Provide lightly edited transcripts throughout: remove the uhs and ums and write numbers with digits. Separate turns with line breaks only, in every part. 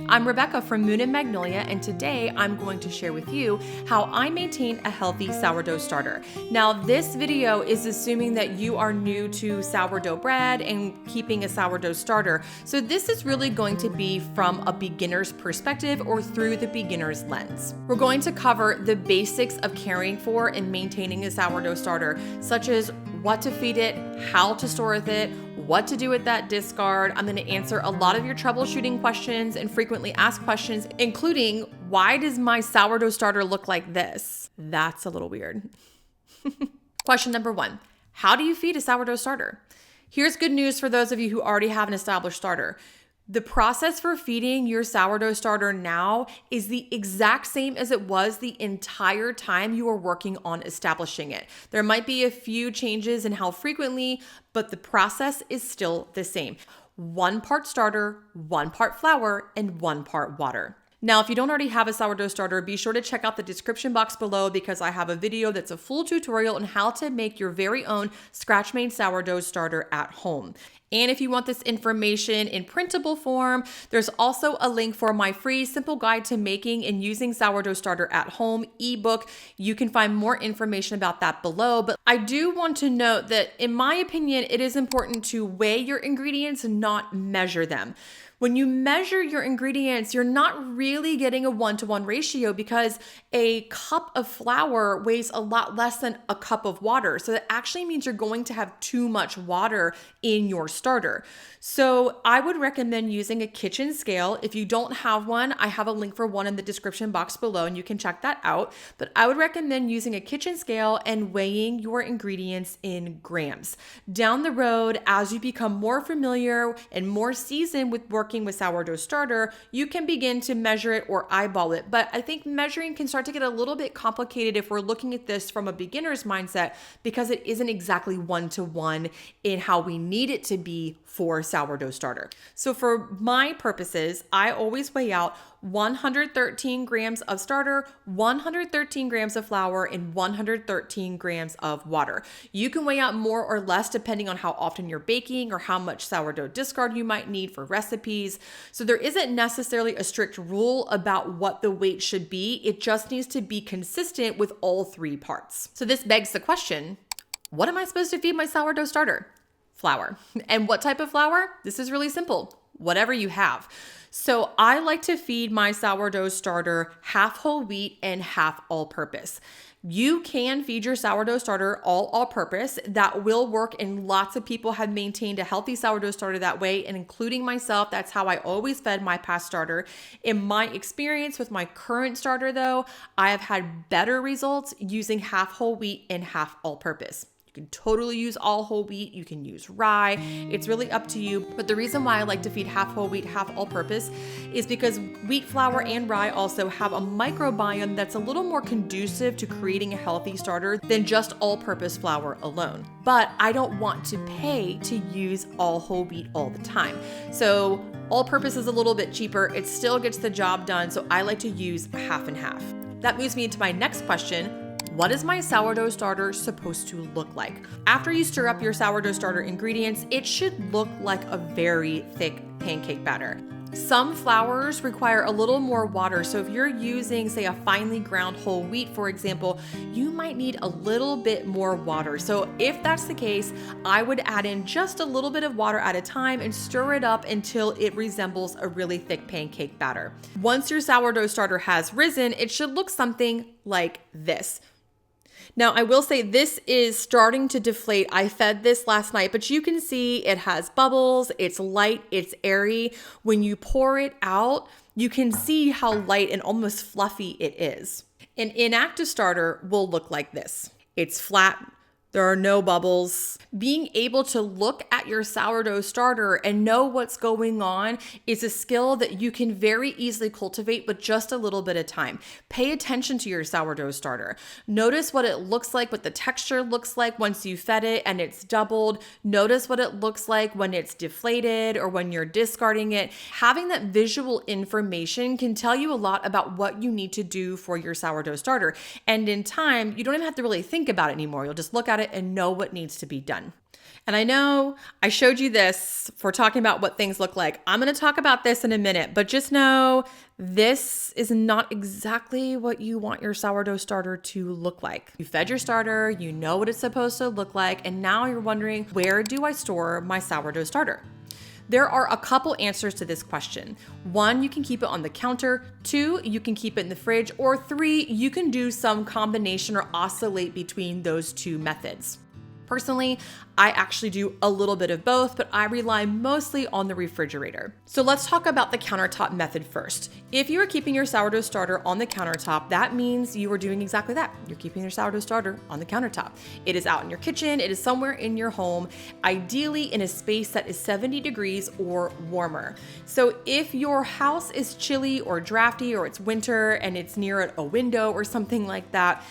I'm Rebecca from Moon and Magnolia, and today I'm going to share with you how I maintain a healthy sourdough starter. Now, this video is assuming that you are new to sourdough bread and keeping a sourdough starter. So this is really going to be from a beginner's perspective or through the beginner's lens. We're going to cover the basics of caring for and maintaining a sourdough starter, such as what to feed it, how to store it, what to do with that discard. I'm going to answer a lot of your troubleshooting questions and frequently asked questions, including why does my sourdough starter look like this? That's a little weird. Question number 1, how do you feed a sourdough starter? Here's good news for those of you who already have an established starter. The process for feeding your sourdough starter now is the exact same as it was the entire time you were working on establishing it. There might be a few changes in how frequently, but the process is still the same. 1 part starter, 1 part flour, and 1 part water. Now, if you don't already have a sourdough starter, be sure to check out the description box below because I have a video that's a full tutorial on how to make your very own scratch-made sourdough starter at home. And if you want this information in printable form, there's also a link for my free simple guide to making and using sourdough starter at home ebook. You can find more information about that below. But I do want to note that in my opinion, it is important to weigh your ingredients and not measure them. When you measure your ingredients, you're not really getting a 1-to-1 ratio because a cup of flour weighs a lot less than a cup of water. So that actually means you're going to have too much water in your starter. So I would recommend using a kitchen scale. If you don't have one, I have a link for one in the description box below and you can check that out. But I would recommend using a kitchen scale and weighing your ingredients in grams. Down the road, as you become more familiar and more seasoned with working with sourdough starter, you can begin to measure it or eyeball it. But I think measuring can start to get a little bit complicated if we're looking at this from a beginner's mindset because it isn't exactly 1-to-1 in how we need it to be for sourdough starter. So for my purposes, I always weigh out 113 grams of starter, 113 grams of flour, and 113 grams of water. You can weigh out more or less depending on how often you're baking or how much sourdough discard you might need for recipes. So there isn't necessarily a strict rule about what the weight should be. It just needs to be consistent with all 3 parts. So this begs the question, what am I supposed to feed my sourdough starter? Flour. And what type of flour? This is really simple. Whatever you have. So I like to feed my sourdough starter half whole wheat and half all-purpose. You can feed your sourdough starter all-purpose. That will work, and lots of people have maintained a healthy sourdough starter that way, and including myself, that's how I always fed my past starter. In my experience with my current starter though, I have had better results using half whole wheat and half all-purpose. You can totally use all whole wheat. You can use rye. It's really up to you. But the reason why I like to feed half whole wheat, half all purpose is because wheat flour and rye also have a microbiome that's a little more conducive to creating a healthy starter than just all purpose flour alone. But I don't want to pay to use all whole wheat all the time. So all purpose is a little bit cheaper. It still gets the job done. So I like to use half and half. That moves me into my next question. What is my sourdough starter supposed to look like? After you stir up your sourdough starter ingredients, it should look like a very thick pancake batter. Some flours require a little more water, so if you're using, say, a finely ground whole wheat, for example, you might need a little bit more water. So if that's the case, I would add in just a little bit of water at a time and stir it up until it resembles a really thick pancake batter. Once your sourdough starter has risen, it should look something like this. Now, I will say this is starting to deflate. I fed this last night, but you can see it has bubbles, it's light, it's airy. When you pour it out, you can see how light and almost fluffy it is. An inactive starter will look like this. It's flat. There are no bubbles. Being able to look at your sourdough starter and know what's going on is a skill that you can very easily cultivate with just a little bit of time. Pay attention to your sourdough starter. Notice what it looks like, what the texture looks like once you fed it and it's doubled. Notice what it looks like when it's deflated or when you're discarding it. Having that visual information can tell you a lot about what you need to do for your sourdough starter. And in time, you don't even have to really think about it anymore. You'll just look at it and know what needs to be done. And I know I showed you this for talking about what things look like. I'm going to talk about this in a minute, but just know this is not exactly what you want your sourdough starter to look like. You fed your starter, you know what it's supposed to look like, and now you're wondering, where do I store my sourdough starter? There are a couple answers to this question. 1, you can keep it on the counter. 2, you can keep it in the fridge. Or 3, you can do some combination or oscillate between those two methods. Personally, I actually do a little bit of both, but I rely mostly on the refrigerator. So let's talk about the countertop method first. If you are keeping your sourdough starter on the countertop, that means you are doing exactly that. You're keeping your sourdough starter on the countertop. It is out in your kitchen, it is somewhere in your home, ideally in a space that is 70 degrees or warmer. So if your house is chilly or drafty, or it's winter and it's near a window or something like that,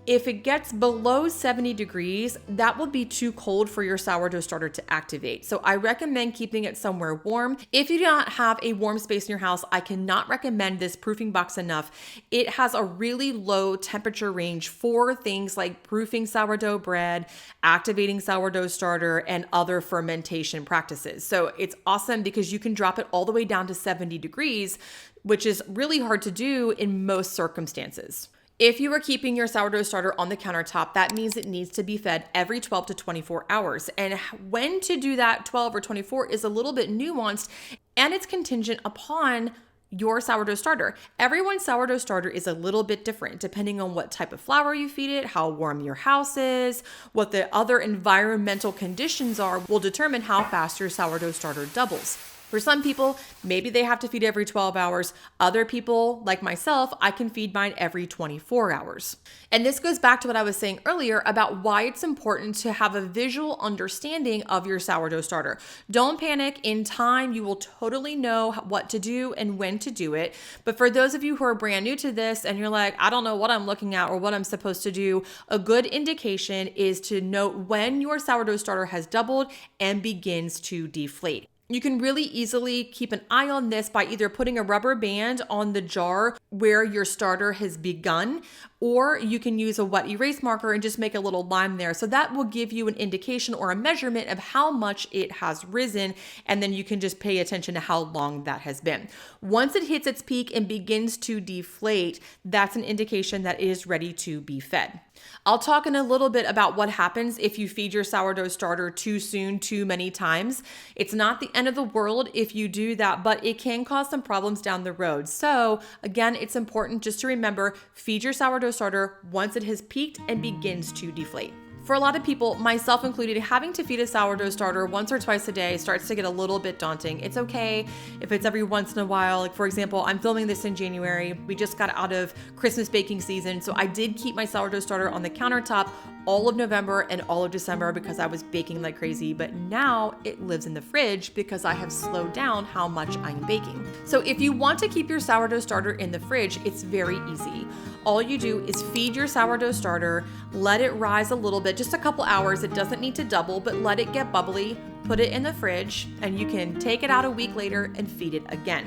if it gets below 70 degrees, that will be too cold for your sourdough starter to activate. So I recommend keeping it somewhere warm. If you do not have a warm space in your house, I cannot recommend this proofing box enough. It has a really low temperature range for things like proofing sourdough bread, activating sourdough starter, and other fermentation practices. So it's awesome because you can drop it all the way down to 70 degrees, which is really hard to do in most circumstances. If you are keeping your sourdough starter on the countertop, that means it needs to be fed every 12 to 24 hours. And when to do that, 12 or 24, is a little bit nuanced, and it's contingent upon your sourdough starter. Everyone's sourdough starter is a little bit different depending on what type of flour you feed it, how warm your house is, what the other environmental conditions are will determine how fast your sourdough starter doubles. For some people, maybe they have to feed every 12 hours. Other people, like myself, I can feed mine every 24 hours. And this goes back to what I was saying earlier about why it's important to have a visual understanding of your sourdough starter. Don't panic. In time, you will totally know what to do and when to do it. But for those of you who are brand new to this and you're like, I don't know what I'm looking at or what I'm supposed to do, a good indication is to note when your sourdough starter has doubled and begins to deflate. You can really easily keep an eye on this by either putting a rubber band on the jar where your starter has begun, or you can use a wet erase marker and just make a little line there. So that will give you an indication or a measurement of how much it has risen, and then you can just pay attention to how long that has been. Once it hits its peak and begins to deflate, that's an indication that it is ready to be fed. I'll talk in a little bit about what happens if you feed your sourdough starter too soon, too many times. It's not the end of the world if you do that, but it can cause some problems down the road. So again, it's important just to remember, feed your sourdough starter once it has peaked and begins to deflate. For a lot of people, myself included, having to feed a sourdough starter once or twice a day starts to get a little bit daunting. It's okay if it's every once in a while. Like for example, I'm filming this in January. We just got out of Christmas baking season. So I did keep my sourdough starter on the countertop all of November and all of December because I was baking like crazy, but now it lives in the fridge because I have slowed down how much I'm baking. So if you want to keep your sourdough starter in the fridge, it's very easy. All you do is feed your sourdough starter, let it rise a little bit, just a couple hours. It doesn't need to double, but let it get bubbly, put it in the fridge, and you can take it out a week later and feed it again.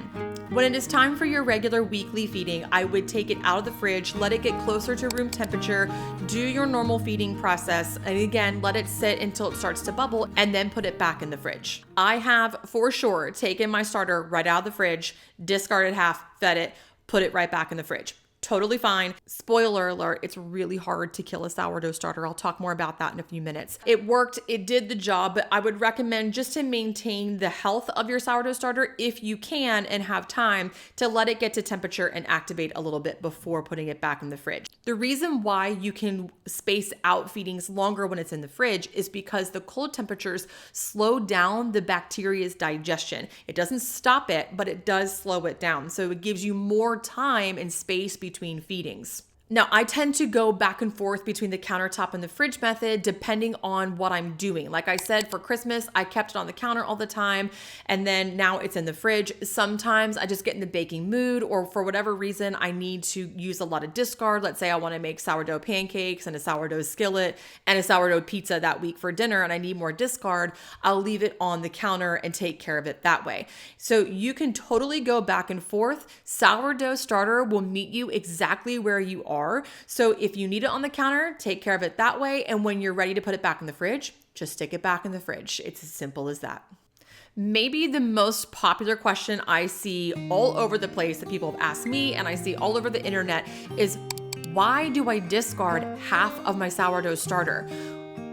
When it is time for your regular weekly feeding, I would take it out of the fridge, let it get closer to room temperature, do your normal feeding process, and again, let it sit until it starts to bubble, and then put it back in the fridge. I have, for sure, taken my starter right out of the fridge, discarded half, fed it, put it right back in the fridge. Totally fine. Spoiler alert, it's really hard to kill a sourdough starter. I'll talk more about that in a few minutes. It worked, it did the job, but I would recommend just to maintain the health of your sourdough starter, if you can and have time, to let it get to temperature and activate a little bit before putting it back in the fridge. The reason why you can space out feedings longer when it's in the fridge is because the cold temperatures slow down the bacteria's digestion. It doesn't stop it, but it does slow it down. So it gives you more time and space between feedings. Now, I tend to go back and forth between the countertop and the fridge method depending on what I'm doing. Like I said, for Christmas, I kept it on the counter all the time, and then now it's in the fridge. Sometimes I just get in the baking mood, or for whatever reason, I need to use a lot of discard. Let's say I want to make sourdough pancakes and a sourdough skillet and a sourdough pizza that week for dinner, and I need more discard. I'll leave it on the counter and take care of it that way. So you can totally go back and forth. Sourdough starter will meet you exactly where you are. So if you need it on the counter, take care of it that way. And when you're ready to put it back in the fridge, Just stick it back in the fridge. It's as simple as that. Maybe the most popular question I see all over the place that people have asked me and I see all over the internet is, why do I discard half of my sourdough starter?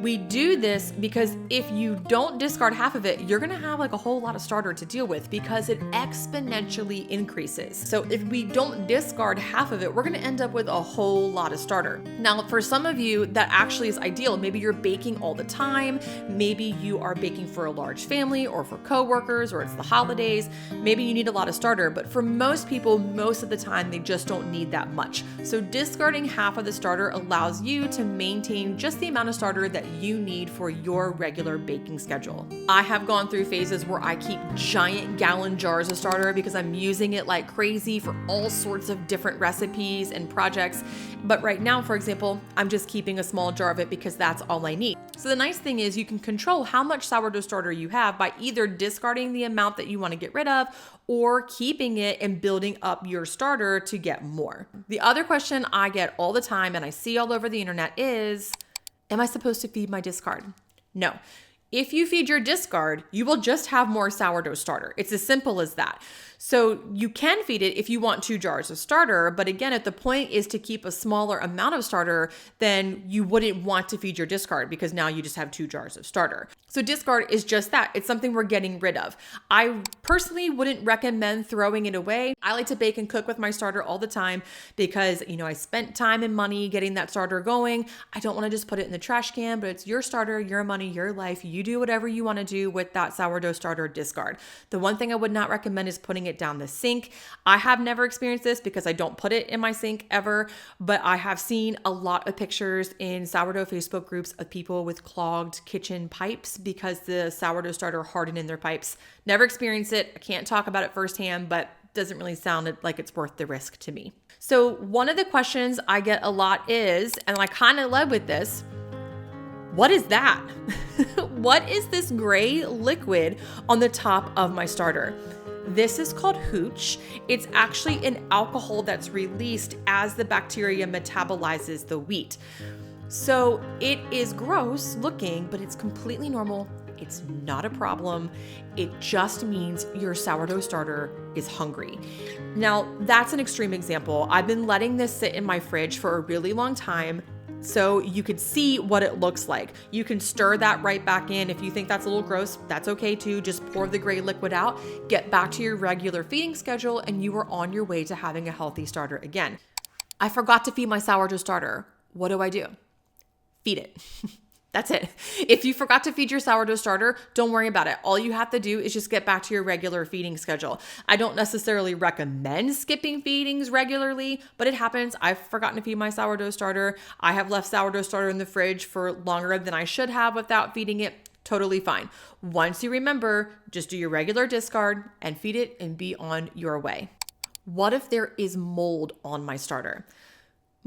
We do this because if you don't discard half of it, you're gonna have like a whole lot of starter to deal with because it exponentially increases. So if we don't discard half of it, we're gonna end up with a whole lot of starter. Now, for some of you, that actually is ideal. Maybe you're baking all the time. Maybe you are baking for a large family or for coworkers, or it's the holidays. Maybe you need a lot of starter, but for most people, most of the time, they just don't need that much. So discarding half of the starter allows you to maintain just the amount of starter that you need for your regular baking schedule. I have gone through phases where I keep giant gallon jars of starter because I'm using it like crazy for all sorts of different recipes and projects. But right now, for example, I'm just keeping a small jar of it because that's all I need. So the nice thing is you can control how much sourdough starter you have by either discarding the amount that you want to get rid of or keeping it and building up your starter to get more. The other question I get all the time and I see all over the internet is, am I supposed to feed my discard? No. If you feed your discard, you will just have more sourdough starter. It's as simple as that. So you can feed it if you want 2 jars of starter, but again, if the point is to keep a smaller amount of starter, then you wouldn't want to feed your discard because now you just have 2 jars of starter. So discard is just that. It's something we're getting rid of. I personally wouldn't recommend throwing it away. I like to bake and cook with my starter all the time because, I spent time and money getting that starter going. I don't want to just put it in the trash can, but it's your starter, your money, your life. You do whatever you want to do with that sourdough starter discard. The one thing I would not recommend is putting it down the sink. I have never experienced this because I don't put it in my sink ever, but I have seen a lot of pictures in sourdough Facebook groups of people with clogged kitchen pipes because the sourdough starter hardened in their pipes. Never experienced it. I can't talk about it firsthand, but doesn't really sound like it's worth the risk to me. So one of the questions I get a lot is, and I kind of led with this, what is that? What is this gray liquid on the top of my starter? This is called hooch. It's actually an alcohol that's released as the bacteria metabolizes the wheat. So it is gross looking, but it's completely normal. It's not a problem. It just means your sourdough starter is hungry. Now, that's an extreme example. I've been letting this sit in my fridge for a really long time, so you could see what it looks like. You can stir that right back in. If you think that's a little gross, that's okay too. Just pour the gray liquid out, get back to your regular feeding schedule, and you are on your way to having a healthy starter again. I forgot to feed my sourdough starter. What do? Feed it. That's it. If you forgot to feed your sourdough starter, don't worry about it. All you have to do is just get back to your regular feeding schedule. I don't necessarily recommend skipping feedings regularly, but it happens. I've forgotten to feed my sourdough starter. I have left sourdough starter in the fridge for longer than I should have without feeding it. Totally fine. Once you remember, just do your regular discard and feed it and be on your way. What if there is mold on my starter?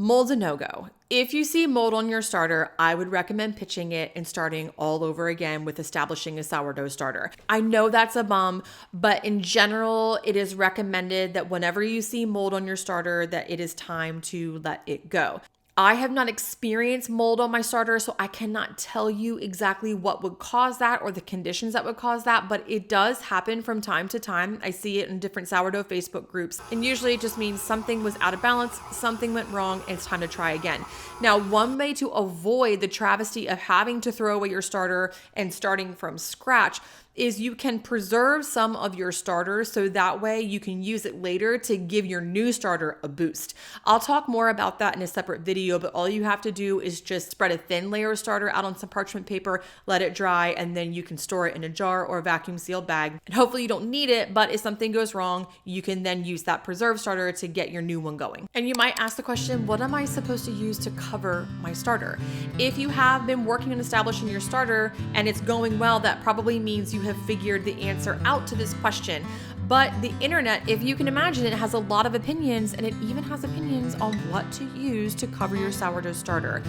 Mold's a no-go. If you see mold on your starter, I would recommend pitching it and starting all over again with establishing a sourdough starter. I know that's a bum, but in general, it is recommended that whenever you see mold on your starter, that it is time to let it go. I have not experienced mold on my starter, so I cannot tell you exactly what would cause that or the conditions that would cause that, but it does happen from time to time. I see it in different sourdough Facebook groups, and usually it just means something was out of balance, something went wrong, and it's time to try again. Now, one way to avoid the travesty of having to throw away your starter and starting from scratch is you can preserve some of your starter so that way you can use it later to give your new starter a boost. I'll talk more about that in a separate video, but all you have to do is just spread a thin layer of starter out on some parchment paper, let it dry, and then you can store it in a jar or a vacuum sealed bag. And hopefully you don't need it, but if something goes wrong, you can then use that preserved starter to get your new one going. And you might ask the question, what am I supposed to use to cover my starter? If you have been working on establishing your starter and it's going well, that probably means you have figured the answer out to this question. But the internet, if you can imagine, it has a lot of opinions, and it even has opinions on what to use to cover your sourdough starter.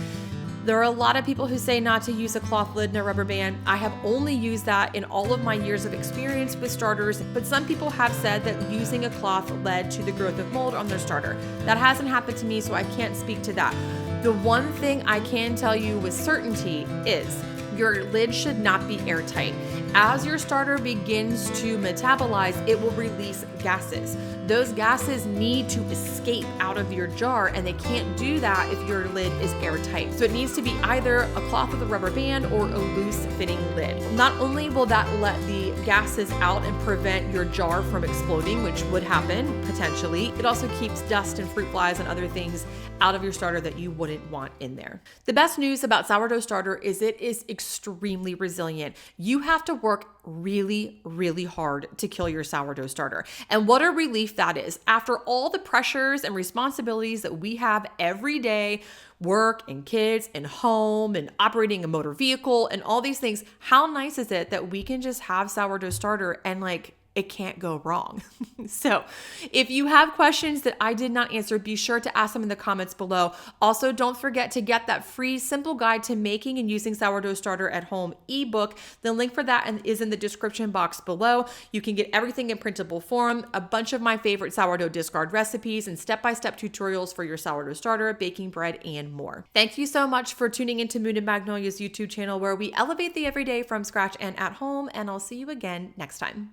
There are a lot of people who say not to use a cloth lid and a rubber band. I have only used that in all of my years of experience with starters, but some people have said that using a cloth led to the growth of mold on their starter. That hasn't happened to me, so I can't speak to that. The one thing I can tell you with certainty is your lid should not be airtight. As your starter begins to metabolize, it will release gases. Those gases need to escape out of your jar, and they can't do that if your lid is airtight. So it needs to be either a cloth with a rubber band or a loose fitting lid. Not only will that let the gases out and prevent your jar from exploding, which would happen potentially, it also keeps dust and fruit flies and other things out of your starter that you wouldn't want in there. The best news about sourdough starter is it is extremely resilient. You have to work really, really hard to kill your sourdough starter. And what a relief that is. After all the pressures and responsibilities that we have every day, work and kids and home and operating a motor vehicle and all these things, how nice is it that we can just have sourdough starter and it can't go wrong. So if you have questions that I did not answer, be sure to ask them in the comments below. Also, don't forget to get that free simple guide to making and using sourdough starter at home ebook. The link for that is in the description box below. You can get everything in printable form, a bunch of my favorite sourdough discard recipes, and step-by-step tutorials for your sourdough starter, baking bread, and more. Thank you so much for tuning into Moon and Magnolia's YouTube channel, where we elevate the everyday from scratch and at home, and I'll see you again next time.